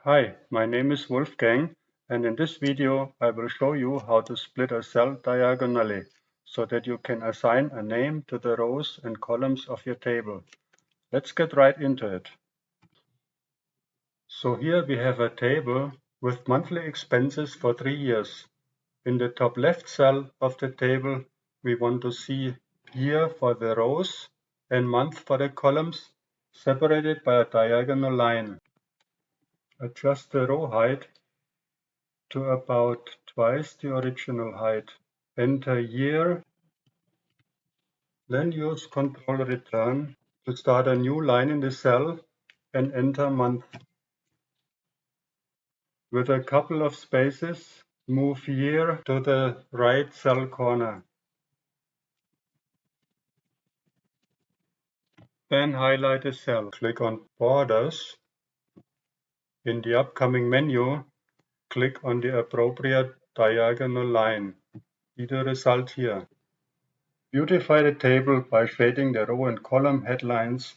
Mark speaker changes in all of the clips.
Speaker 1: Hi, my name is Wolfgang, and in this video I will show you how to split a cell diagonally so that you can assign a name to the rows and columns of your table. Let's get right into it. So here we have a table with monthly expenses for 3 years. In the top left cell of the table we want to see year for the rows and month for the columns, separated by a diagonal line. Adjust the row height to about twice the original height. Enter year, then use Ctrl Return to start a new line in the cell and enter month. With a couple of spaces, move year to the right cell corner. Then highlight a cell. Click on Borders. In the upcoming menu, click on the appropriate diagonal line. See the result here. Beautify the table by shading the row and column headlines,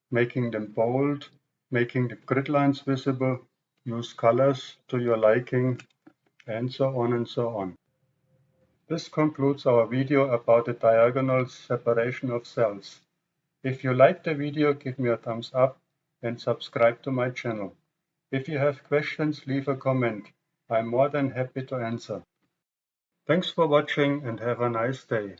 Speaker 1: making them bold, making the grid lines visible, use colors to your liking, and so on and so on. This concludes our video about the diagonal separation of cells. If you liked the video, give me a thumbs up and subscribe to my channel. If you have questions, leave a comment. I'm more than happy to answer. Thanks for watching and have a nice day.